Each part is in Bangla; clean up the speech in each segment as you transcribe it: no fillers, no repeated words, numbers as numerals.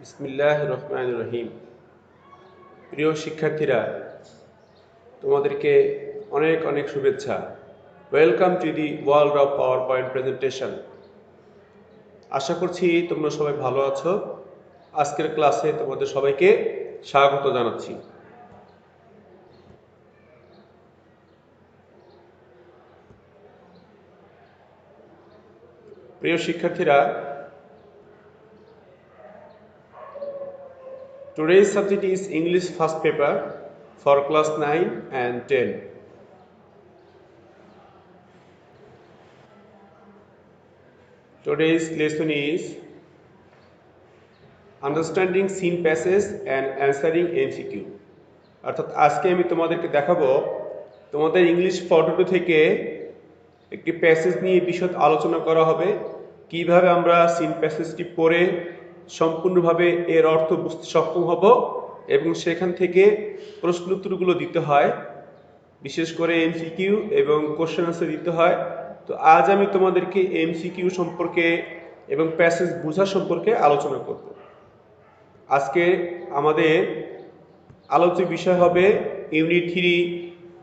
বিসমিল্লাহির রহমানির রহিম। প্রিয় শিক্ষার্থীরা, তোমাদেরকে অনেক অনেক শুভেচ্ছা। Welcome to the world of PowerPoint presentation. আশা করছি তোমরা সবাই ভালো আছো। আজকের ক্লাসে তোমাদের সবাইকে স্বাগত জানাচ্ছি। প্রিয় শিক্ষার্থীরা, today's subject is English first paper for class 9 and 10. Today's lesson is understanding seen passage and answering MCQ. অর্থাৎ আজকে আমি তোমাদেরকে দেখাবো তোমাদের ইংলিশ ফটো থেকে একটি প্যাসেজ নিয়ে বিশদ আলোচনা করা হবে, কিভাবে আমরা সিন প্যাসেজটি পড়ে সম্পূর্ণভাবে এর অর্থ বুঝতে সক্ষম হব এবং সেখান থেকে প্রশ্ন উত্তরগুলো দিতে হয়, বিশেষ করে এমসিকিউ এবং কোশ্চেন আনসার দিতে হয়। তো আজ আমি তোমাদেরকে এমসিকিউ সম্পর্কে এবং প্যাসেজ বোঝা সম্পর্কে আলোচনা করব। আজকে আমাদের আলোচ্য বিষয় হবে ইউনিট 3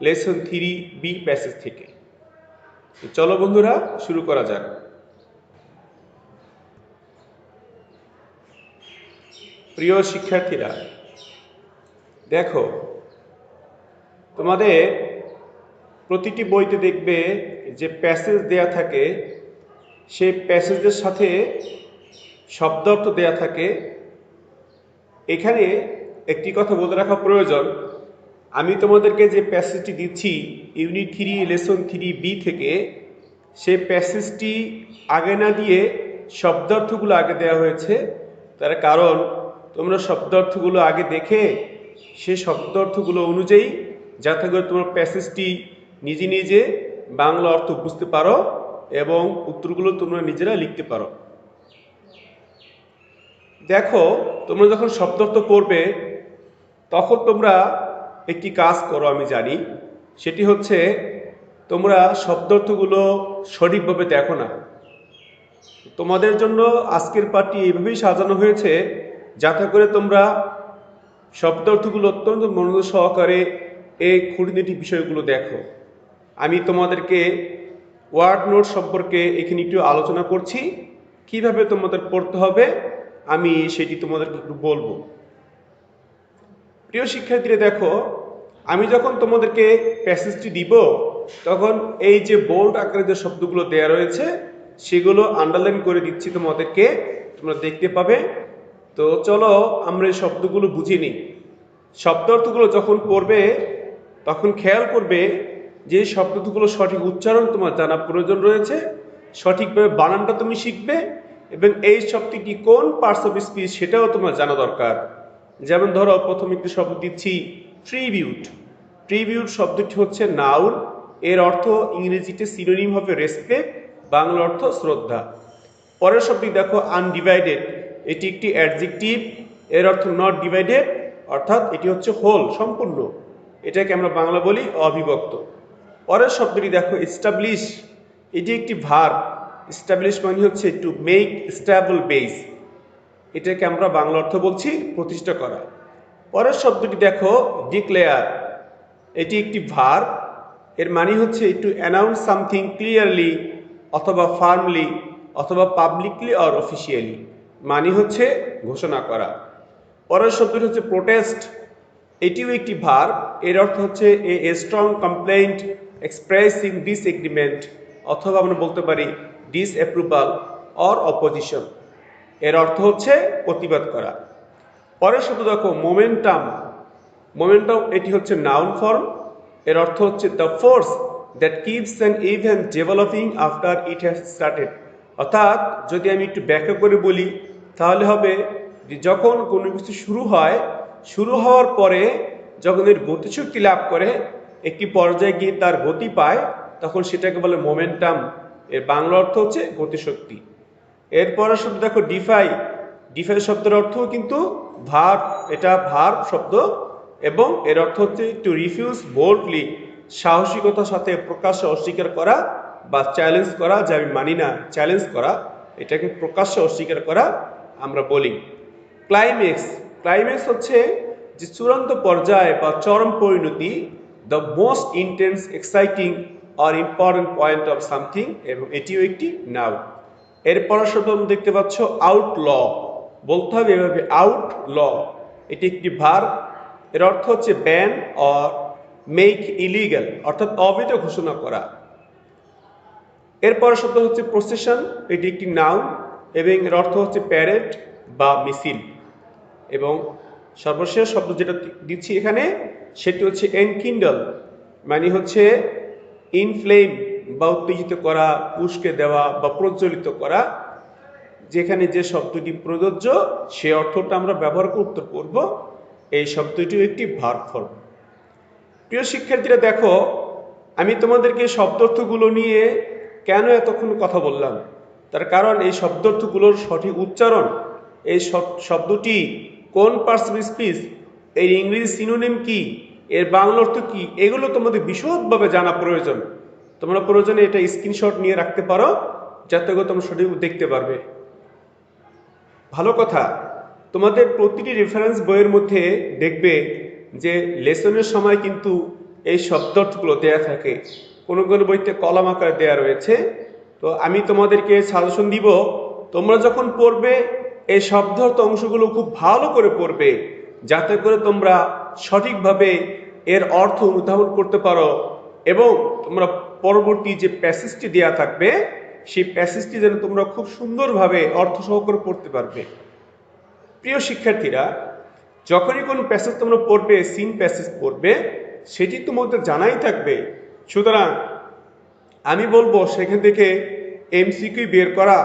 লেসন 3 বি প্যাসেজ থেকে। চলো বন্ধুরা, শুরু করা যাক। প্রিয় শিক্ষার্থীরা, দেখো, তোমাদের প্রতিটি বইতে দেখবে যে প্যাসেজ দেয়া থাকে, সেই প্যাসেজের সাথে শব্দার্থ দেয়া থাকে। এখানে একটি কথা বলে রাখা প্রয়োজন, আমি তোমাদেরকে যে প্যাসেজটি দিচ্ছি ইউনিট 3 লেসন 3 বি থেকে, সেই প্যাসেজটি আগে না দিয়ে শব্দার্থগুলো আগে দেওয়া হয়েছে। তার কারণ তোমরা শব্দার্থগুলো আগে দেখে সেই শব্দার্থগুলো অনুযায়ী যাতে করে তোমার প্যাসেজটি নিজে নিজে বাংলা অর্থ বুঝতে পারো এবং উত্তরগুলো তোমরা নিজেরা লিখতে পারো। দেখো, তোমরা যখন শব্দার্থ পড়বে তখন তোমরা একটি কাজ করো, আমি জানি, সেটি হচ্ছে তোমরা শব্দার্থগুলো সঠিকভাবে দেখো না। তোমাদের জন্য আজকের পাঠটি এইভাবেই সাজানো হয়েছে যাতে করে তোমরা শব্দার্থগুলো অত্যন্ত মনোযোগ সহকারে এই খুঁটিনাটি বিষয়গুলো দেখো। আমি তোমাদেরকে ওয়ার্ড নোট সম্পর্কে এখানে একটু আলোচনা করছি, কিভাবে তোমাদের পড়তে হবে আমি সেটি তোমাদেরকে একটু বলবো। প্রিয় শিক্ষার্থীরা, দেখো, আমি যখন তোমাদেরকে প্যাসেজটি দিব তখন এই যে বোল্ড আকারে যে শব্দগুলো দেয়া রয়েছে সেগুলো আন্ডারলাইন করে দিচ্ছি তোমাদেরকে, তোমরা দেখতে পাবে। তো চলো আমরা এই শব্দগুলো বুঝে নিই। শব্দার্থগুলো যখন পড়বে তখন খেয়াল করবে যে শব্দগুলো সঠিক উচ্চারণ তোমার জানা প্রয়োজন রয়েছে, সঠিকভাবে বানানটা তুমি শিখবে এবং এই শব্দটি কোন পার্টস অফ স্পিচ সেটাও তোমার জানা দরকার। যেমন ধরো, প্রথম একটি শব্দ দিচ্ছি ট্রিবিউট। ট্রিবিউট শব্দটি হচ্ছে নাউন, এর অর্থ ইংরেজিতে সিনোনিম হবে রেসপেক্ট, বাংলা অর্থ শ্রদ্ধা। পরের শব্দটি দেখো আনডিভাইডেড, এটি একটি অ্যাডজেক্টিভ, এর অর্থ নট ডিভাইডেড, অর্থাৎ এটি হচ্ছে হোল, সম্পূর্ণ, এটাকে আমরা বাংলা বলি অবিভক্ত। পরের শব্দটি দেখো এস্টাবলিশ, এটি একটি ভার্ব। এস্টাবলিশ মানে হচ্ছে টু মেক স্টেবল বেস, এটাকে আমরা বাংলা অর্থ বলছি প্রতিষ্ঠা করা। পরের শব্দটি দেখো ডিক্লেয়ার, এটি একটি ভার্ব, এর মানে হচ্ছে টু অ্যানাউন্স সামথিং ক্লিয়ারলি অথবা ফার্মলি অথবা পাবলিকলি অর অফিসিয়ালি, মানে হচ্ছে ঘোষণা করা। পরের শব্দটি হচ্ছে প্রোটেস্ট, এটিও একটি ভার্ব, এর অর্থ হচ্ছে a strong complaint expressing disagreement, অথবা আমরা বলতে পারি ডিসঅ্যাপ্রুভাল অর অপোজিশন, এর অর্থ হচ্ছে প্রতিবাদ করা। পরের শব্দ দেখো মোমেন্টাম। মোমেন্টাম এটি হচ্ছে নাউন ফর্ম, এর অর্থ হচ্ছে the force that keeps an event developing after it has started. অর্থাৎ যদি আমি একটু ব্যাখ্যা করে বলি তাহলে হবে যে যখন কোনো কিছু শুরু হয়, শুরু হওয়ার পরে যখন এর গতিশক্তি লাভ করে, একটি পর্যায়ে গিয়ে তার গতি পায়, তখন সেটাকে বলে মোমেন্টাম, এর বাংলা অর্থ হচ্ছে গতিশক্তি। এরপরের শব্দ দেখো ডিফাই। ডিফাই শব্দের অর্থ কিন্তু ভার্ব, এটা ভার্ব শব্দ এবং এর অর্থ হচ্ছে টু রিফিউজ বোল্ডলি, সাহসিকতার সাথে প্রকাশ্যে অস্বীকার করা বা চ্যালেঞ্জ করা, যে আমি মানি না, চ্যালেঞ্জ করা, এটাকে প্রকাশ্যে অস্বীকার করা আমরা বলি। ক্লাইম্যাক্স, ক্লাইম্যাক্স হচ্ছে যে চূড়ান্ত পর্যায় বা চরম পরিণতি, দ্য মোস্ট ইন্টেন্স এক্সাইটিং আর ইম্পর্টেন্ট পয়েন্ট অফ সামথিং, এবং এটিও একটি নাউন। এরপর শব্দ দেখতে পাচ্ছ আউটল, বলতে হবে এভাবে আউটল, এটি একটি ভার্ব, এর অর্থ হচ্ছে ব্যান অর মেক ইলিগাল, অর্থাৎ অবৈধ ঘোষণা করা। এরপর শব্দ হচ্ছে প্রসেশন, এটি একটি নাউন এবং এর অর্থ হচ্ছে প্যারেড বা মিছিল। এবং সর্বশেষ শব্দ যেটা দিচ্ছি এখানে সেটি হচ্ছে এনকিন্ডল, মানে হচ্ছে ইনফ্লেম বা উত্তেজিত করা, উস্কে দেওয়া বা প্রজ্বলিত করা। যেখানে যে শব্দটি প্রযোজ্য সে অর্থটা আমরা ব্যবহার করতে করব। এই শব্দটিও একটি ভার্ব ফর্ম। প্রিয় শিক্ষার্থীরা দেখো, আমি তোমাদেরকে শব্দার্থগুলো নিয়ে কেন এতক্ষণ কথা বললাম, তার কারণ এই শব্দার্থগুলোর সঠিক উচ্চারণ, এই শব্দটি কোন পার্টস অফ স্পিচ, এর ইংরেজি সিনোনিম কি, এর বাংলা অর্থ কি, এগুলো তোমাদের বিশদভাবে জানা প্রয়োজন। তোমরা প্রয়োজনে এটা স্ক্রিনশট নিয়ে রাখতে পারো, যাতে করে তোমরা সঠিক দেখতে পারবে। ভালো কথা, তোমাদের প্রতিটি রেফারেন্স বইয়ের মধ্যে দেখবে যে লেসনের সময় কিন্তু এই শব্দার্থগুলো দেয়া থাকে, কোনো কোনো বইতে কলাম আকারে দেয়া রয়েছে। তো আমি তোমাদেরকে সাজেশন দিব, তোমরা যখন পড়বে এই শব্দার্থ অংশগুলো খুব ভালো করে পড়বে, যাতে করে তোমরা সঠিকভাবে এর অর্থ অনুধাবন করতে পারো এবং তোমরা পরবর্তী যে প্যাসেজটি দেয়া থাকবে সেই প্যাসেজটি যেন তোমরা খুব সুন্দরভাবে অর্থ সহকারে পড়তে পারবে। প্রিয় শিক্ষার্থীরা, যখনই কোনো প্যাসেজ তোমরা পড়বে, সিন প্যাসেজ পড়বে, সেটি তোমাদের জানাই থাকবে। সুতরাং আমি বলবো সেখান থেকে এমসিকিউ বের করা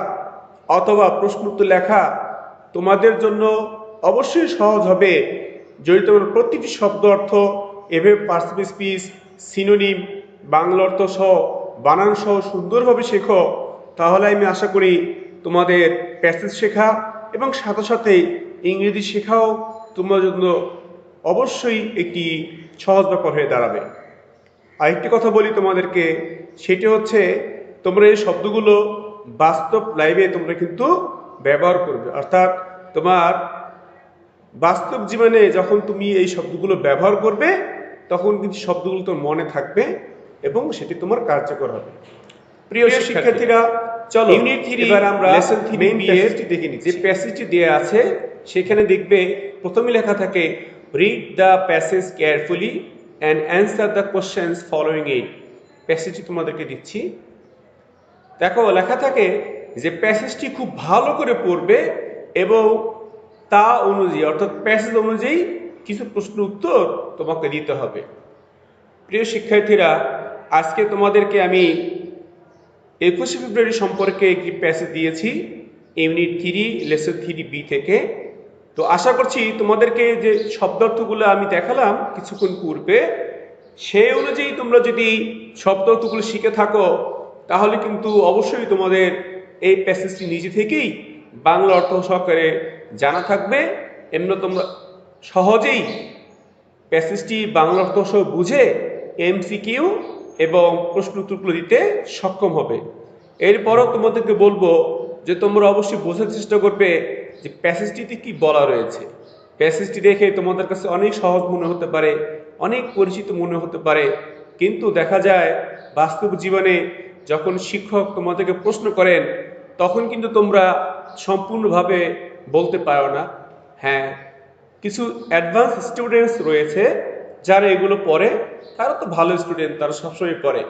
অথবা প্রশ্ন উত্তর লেখা তোমাদের জন্য অবশ্যই সহজ হবে যদি তোমরা প্রতিটি শব্দ অর্থ এভাবে parts of speech, synonym, Bangla অর্থ সহ বানান সহ সুন্দরভাবে শেখো। তাহলে আমি আশা করি তোমাদের প্যাসেজ শেখা এবং সাথে সাথে ইংরেজি শেখাও তোমার জন্য অবশ্যই একটি সহজ ব্যাপার হয়ে দাঁড়াবে। আরেকটি কথা বলি তোমাদেরকে, সেটি হচ্ছে তোমরা এই শব্দগুলো বাস্তব লাইফে তোমরা কিন্তু ব্যবহার করবে, অর্থাৎ তোমার বাস্তব জীবনে যখন তুমি এই শব্দগুলো ব্যবহার করবে তখন কিন্তু শব্দগুলো তোমার মনে থাকবে এবং সেটি তোমার কার্যকর হবে। প্রিয় শিক্ষার্থীরা, চলো ইউনিট 3 এবার আমরা লেসন 3 মেইন প্যাসেজটি দেখে নিই। যে প্যাসেজটি দেয়া আছে সেখানে দেখবে প্রথমে লেখা থাকে read the passage carefully and answer the questions following it. প্যাসেজটি তোমাদেরকে দিচ্ছি। দেখো লেখা থাকে যে প্যাসেজটি খুব ভালো করে পড়বে এবং তা অনুযায়ী অর্থাৎ প্যাসেজ অনুযায়ী কিছু প্রশ্ন উত্তর তোমাকে দিতে হবে। প্রিয় শিক্ষার্থীরা, আজকে তোমাদেরকে আমি 21শে ফেব্রুয়ারি সম্পর্কে একটি প্যাসেজ দিয়েছি ইউনিট 3 লেসন 3B থেকে। তো আশা করছি তোমাদেরকে যে শব্দার্থগুলো আমি দেখালাম কিছুক্ষণ পূর্বে, সেই অনুযায়ী তোমরা যদি শব্দার্থগুলো শিখে থাকো তাহলে কিন্তু অবশ্যই তোমাদের এই প্যাসেজটি নিজে থেকেই বাংলা অর্থ সহকারে জানা থাকবে। এমনি তোমরা সহজেই প্যাসেজটি বাংলা অর্থ সহ বুঝে এমসিকিউ এবং প্রশ্ন উত্তরগুলো দিতে সক্ষম হবে। এরপরও তোমাদেরকে বলবো যে তোমরা অবশ্যই বোঝার চেষ্টা করবে যে প্যাসেজটিতে কি বলা রয়েছে। প্যাসেজটি দেখে তোমাদের কাছে অনেক সহজ মনে হতে পারে, অনেক পরিচিত মনে হতে পারে, কিন্তু দেখা যায় বাস্তব জীবনে যখন শিক্ষক তোমাদেরকে প্রশ্ন করেন তখন কিন্তু তোমরা সম্পূর্ণভাবে বলতে পারো না। হ্যাঁ, কিছু অ্যাডভান্স স্টুডেন্টস রয়েছে যারা এগুলো পড়ে, তারা তো ভালো স্টুডেন্ট, তারা সবসময় পড়ে।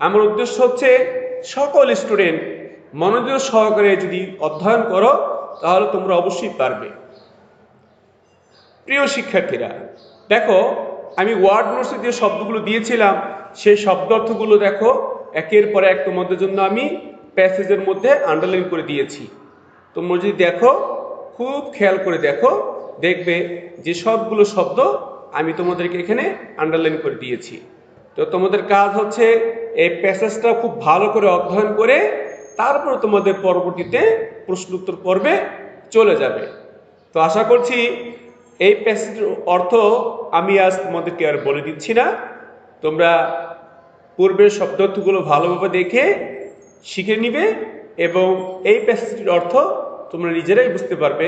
আমার উদ্দেশ্য হচ্ছে সকল স্টুডেন্ট মনোযোগ সহকারে যদি অধ্যয়ন করো তাহলে তোমরা অবশ্যই পারবে। প্রিয় শিক্ষার্থীরা, দেখো আমি ওয়ার্ড নোটসে যে শব্দগুলো দিয়েছিলাম সেই শব্দ অর্থগুলো দেখো একের পর এক তোমাদের জন্য আমি প্যাসেজের মধ্যে আন্ডারলাইন করে দিয়েছি। তোমরা যদি দেখো, খুব খেয়াল করে দেখো, দেখবে যে সবগুলো শব্দ আমি তোমাদেরকে এখানে আন্ডারলাইন করে দিয়েছি। তো তোমাদের কাজ হচ্ছে এই প্যাসেজটা খুব ভালো করে অধ্যয়ন করে তারপর তোমাদের পরবর্তীতে প্রশ্ন উত্তর পর্বে চলে যাবে। তো আশা করছি এই প্যাসেজের অর্থ আমি আজ তোমাদেরকে আর বলে দিচ্ছি না, তোমরা পূর্বের শব্দার্থগুলো ভালোভাবে দেখে শিখে নিবে এবং এই প্যাসেজটির অর্থ তোমরা নিজেরাই বুঝতে পারবে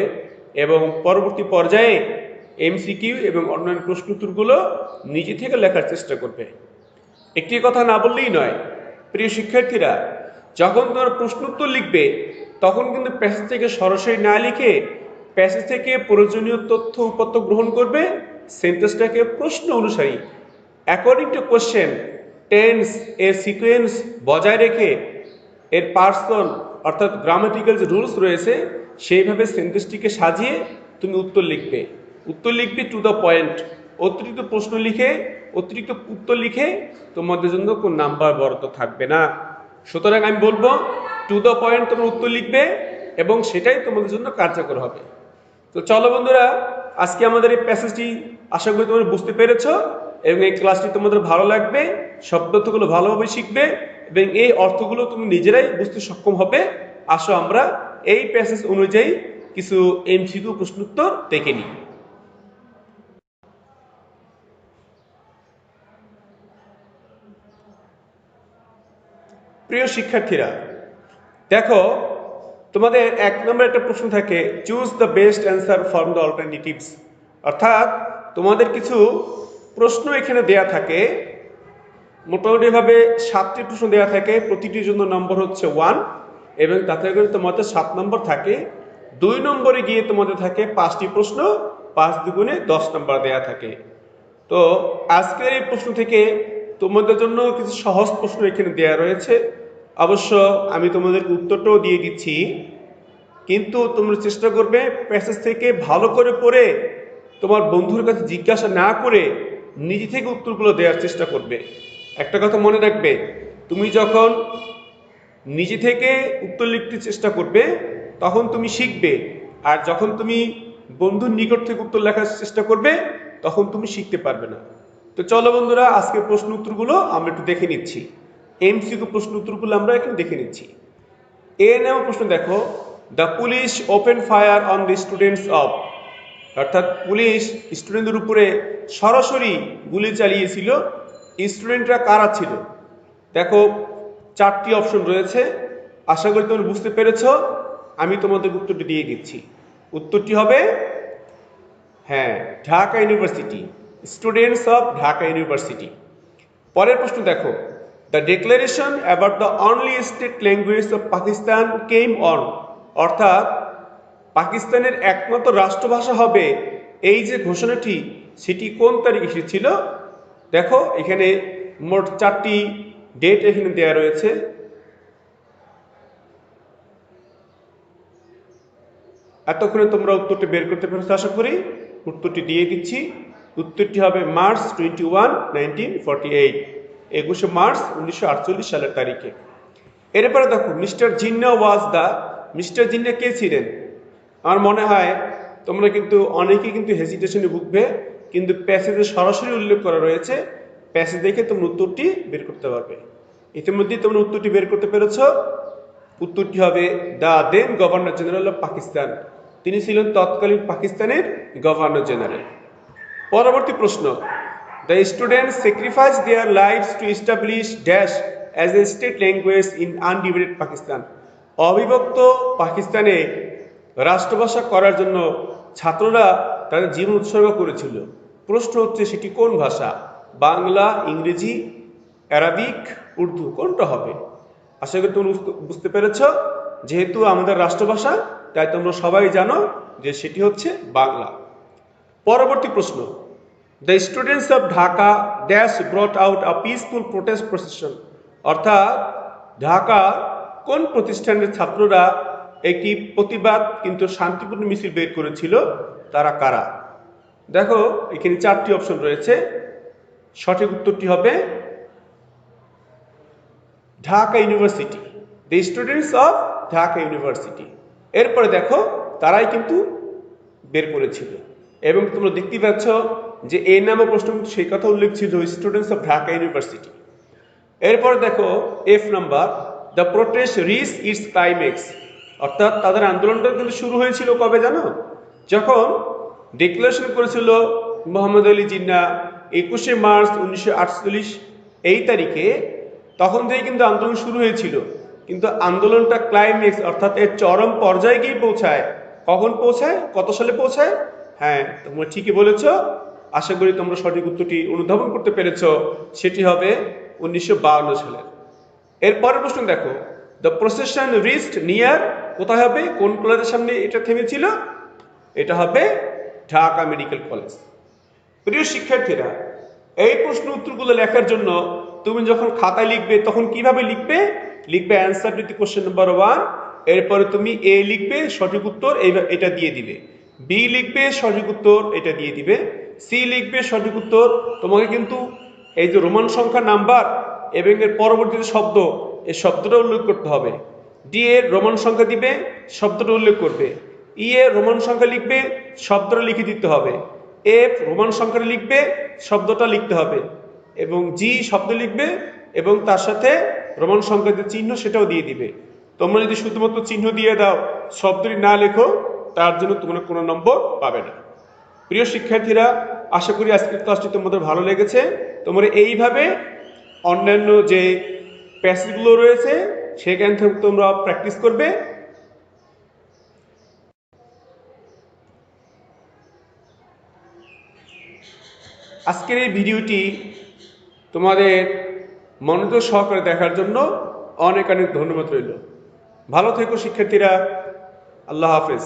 এবং পরবর্তী পর্যায়ে এমসিকিউ এবং অন্যান্য প্রশ্ন উত্তরগুলো নিজে থেকে লেখার চেষ্টা করবে। একটি কথা না বললেই নয়, প্রিয় শিক্ষার্থীরা, যখন তোমরা প্রশ্ন উত্তর লিখবে তখন কিন্তু প্যাসেজ থেকে সরাসরি না লিখে প্যাসেজ থেকে প্রয়োজনীয় তথ্য উপাত্ত গ্রহণ করবে, সেন্টেন্সটাকে প্রশ্ন অনুসারী অ্যাকর্ডিং টু কোশ্চেন টেন্স এর সিকোয়েন্স বজায় রেখে এর পার্সন অর্থাৎ গ্রামাটিক্যাল যে রুলস রয়েছে সেইভাবে সেন্টেন্সটিকে সাজিয়ে তুমি উত্তর লিখবে। উত্তর লিখবে টু দ্য পয়েন্ট। অতিরিক্ত প্রশ্ন লিখে অতিরিক্ত উত্তর লিখে তোমাদের জন্য কোন নাম্বার বরাদ্দ থাকবে না। সুতরাং আমি বলবো টু দ্য পয়েন্ট তোমরা উত্তর লিখবে এবং সেটাই তোমাদের জন্য কার্যকর হবে। তো চলো বন্ধুরা, আজকে আমাদের এই প্যাসেজটি আশা করি তোমরা বুঝতে পেরেছো এবং এই ক্লাসটি তোমাদের ভালো লাগবে, শব্দগুলো ভালোভাবে শিখবে এবং এই অর্থগুলো তুমি নিজেরাই বুঝতে সক্ষম হবে। আসো আমরা এই প্যাসেজ অনুযায়ী কিছু এমসিকিউ প্রশ্ন উত্তর দেখে নিই। প্রিয় শিক্ষার্থীরা, দেখো তোমাদের 1 নম্বর একটা প্রশ্ন থাকে, choose the best answer from the alternatives. অর্থাৎ তোমাদের কিছু প্রশ্ন এখানে দেয়া থাকে, মোটামুটিভাবে 7টি প্রশ্ন দেয়া থাকে, প্রতিটির জন্য নম্বর হচ্ছে 1 এবং তাতে করে তোমাদের 7 নম্বর থাকে। 2 নম্বরে গিয়ে তোমাদের থাকে 5টি প্রশ্ন, 5 দুগুণে 10 নম্বর দেয়া থাকে। তো আজকের এই প্রশ্ন থেকে তোমাদের জন্য কিছু সহজ প্রশ্ন এখানে দেয়া রয়েছে। অবশ্য আমি তোমাদেরকে উত্তরটাও দিয়ে দিচ্ছি, কিন্তু তোমরা চেষ্টা করবে প্যাসেজ থেকে ভালো করে পড়ে তোমার বন্ধুর কাছে জিজ্ঞাসা না করে নিজে থেকে উত্তরগুলো দেওয়ার চেষ্টা করবে। একটা কথা মনে রাখবে, তুমি যখন নিজে থেকে উত্তর লিখতে চেষ্টা করবে তখন তুমি শিখবে, আর যখন তুমি বন্ধুর নিকট থেকে উত্তর লেখার চেষ্টা করবে তখন তুমি শিখতে পারবে না। তো চলো বন্ধুরা, আজকে প্রশ্ন উত্তরগুলো আমরা একটু দেখে নিচ্ছি। এমসিকিউ প্রশ্ন উত্তরগুলো আমরা একটু দেখে নিচ্ছি। এ নামে প্রশ্ন দেখো, the police open fire on the students of. অর্থাৎ পুলিশ স্টুডেন্টদের উপরে সরাসরি গুলি চালিয়েছিল, স্টুডেন্টরা কারা ছিল? দেখো 4টি অপশন রয়েছে, আশা করি তোমরা বুঝতে পেরেছ। আমি তোমাদের উত্তরটি দিয়ে দিচ্ছি। উত্তরটি হবে হ্যাঁ, Dhaka university, students of Dhaka university. পরের প্রশ্ন দেখো, the declaration about the only state language of Pakistan came on. অর্থাৎ পাকিস্তানের একমাত্র রাষ্ট্রভাষা হবে এই যে ঘোষণাটি, সেটি কোন তারিখে এসেছিল? দেখো এখানে মোট 4টি ডেট এখানে দেওয়া রয়েছে। এতক্ষণে তোমরা উত্তরটি বের করতে পেরেছো আশা করি। উত্তরটি দিয়ে দিচ্ছি। উত্তরটি হবে মার্চ 21, 1948, 21শে মার্চ 1948 সালের তারিখে। এরপরে দেখো, mister Jinnah was the. Mister Jinnah কে ছিলেন? আমার মনে হয় তোমরা কিন্তু অনেকেই কিন্তু হেজিটেশনে ভুগবে, কিন্তু প্যাসেজে সরাসরি উল্লেখ করা রয়েছে, প্যাসেজ দেখে তোমরা উত্তরটি বের করতে পারবে। ইতিমধ্যেই তোমরা উত্তরটি বের করতে পেরেছ। উত্তরটি হবে the then governor general of Pakistan. তিনি ছিলেন তৎকালীন পাকিস্তানের গভর্নর জেনারেল। পরবর্তী প্রশ্ন, the students sacrifice their lifes to establish dash as a state language in undivided Pakistan. অবিভক্ত পাকিস্তানে রাষ্ট্রভাষা করার জন্য ছাত্ররা তাদের জীবন উৎসর্গ করেছিল। প্রশ্ন হচ্ছে সেটি কোন ভাষা? বাংলা, ইংরেজি, অ্যারাবিক, উর্দু, কোনটা হবে? আশা করি তোমরা বুঝতে পেরেছ। যেহেতু আমাদের রাষ্ট্রভাষা, তাই তোমরা সবাই জানো যে সেটি হচ্ছে বাংলা। পরবর্তী প্রশ্ন, the students of Dhaka dash brought out a peaceful protest procession. অর্থাৎ ঢাকা কোন প্রতিষ্ঠানের ছাত্ররা একটি প্রতিবাদ কিন্তু শান্তিপূর্ণ মিছিল বের করেছিল? তারা কারা? দেখো এখানে 4টি অপশন রয়েছে, সঠিক উত্তরটি হবে Dhaka university, the students of Dhaka university. এরপরে দেখো তারাই কিন্তু বের করেছিল এবং তোমরা দেখতে পাচ্ছ যে এই নামে প্রশ্ন কিন্তু সেই কথা উল্লেখ ছিল, স্টুডেন্টস অফ ঢাকা ইউনিভার্সিটি। এরপর দেখো F number, the protest reach its climax. অর্থাৎ তাদের আন্দোলনটা কিন্তু শুরু হয়েছিল কবে জানো? যখন ডিক্লারেশন করেছিল মোহাম্মদ আলী জিন্নাহ 21শে মার্চ 1948 এই তারিখে, তখন থেকে কিন্তু আন্দোলন শুরু হয়েছিল। কিন্তু আন্দোলনটা ক্লাইম্যাক্স অর্থাৎ এর চরম পর্যায়ে গিয়ে পৌঁছায় কখন পৌঁছায়, কত সালে পৌঁছায়? হ্যাঁ, তোমরা ঠিকই বলেছ। আশা করি তোমরা সঠিক উত্তরটি অনুধাবন করতে পেরেছ। সেটি হবে 1952 সালের। এর পরের প্রশ্ন দেখো, দ্য প্রসেশন রিচড নিয়ার, কোথায় হবে, কোন কলেজের সামনে এটা থেমেছিল? এটা হবে ঢাকা মেডিকেল কলেজ। প্রিয় শিক্ষার্থীরা, এই প্রশ্ন উত্তরগুলো লেখার জন্য তুমি যখন খাতায় লিখবে তখন কিভাবে লিখবে? লিখবে answer to the question number 1, এরপরে তুমি এ লিখবে, সঠিক উত্তর এটা দিয়ে দিবে, বি লিখবে, সঠিক উত্তর এটা দিয়ে দিবে, সি লিখবে, সঠিক উত্তর। তোমাকে কিন্তু এই যে রোমান সংখ্যা নাম্বার এবং এর পরবর্তীতে শব্দ, এই শব্দটা উল্লেখ করতে হবে। ডি এর রোমান সংখ্যা দিবে, শব্দটা উল্লেখ করবে। ই এর রোমান সংখ্যা লিখবে, শব্দটা লিখে দিতে হবে। এফ রোমান সংখ্যাটা লিখবে, শব্দটা লিখতে হবে। এবং জি শব্দ লিখবে এবং তার সাথে রোমান সংখ্যার যে চিহ্ন সেটাও দিয়ে দিবে। তোমরা যদি শুধুমাত্র চিহ্ন দিয়ে দাও, শব্দটি না লেখো, তার জন্য তোমরা কোনো নম্বর পাবে না। প্রিয় শিক্ষার্থীরা, আশা করি আজকের ক্লাসটি তোমাদের ভালো লেগেছে। তোমরা এইভাবে অন্যান্য যে প্যাসেজগুলো রয়েছে সেখান থেকে তোমরা প্র্যাকটিস করবে। আজকের এই ভিডিওটি তোমাদের মনোযোগ সহকারে দেখার জন্য অনেক অনেক ধন্যবাদ রইল। ভালো থেকো শিক্ষার্থীরা। আল্লাহ হাফেজ।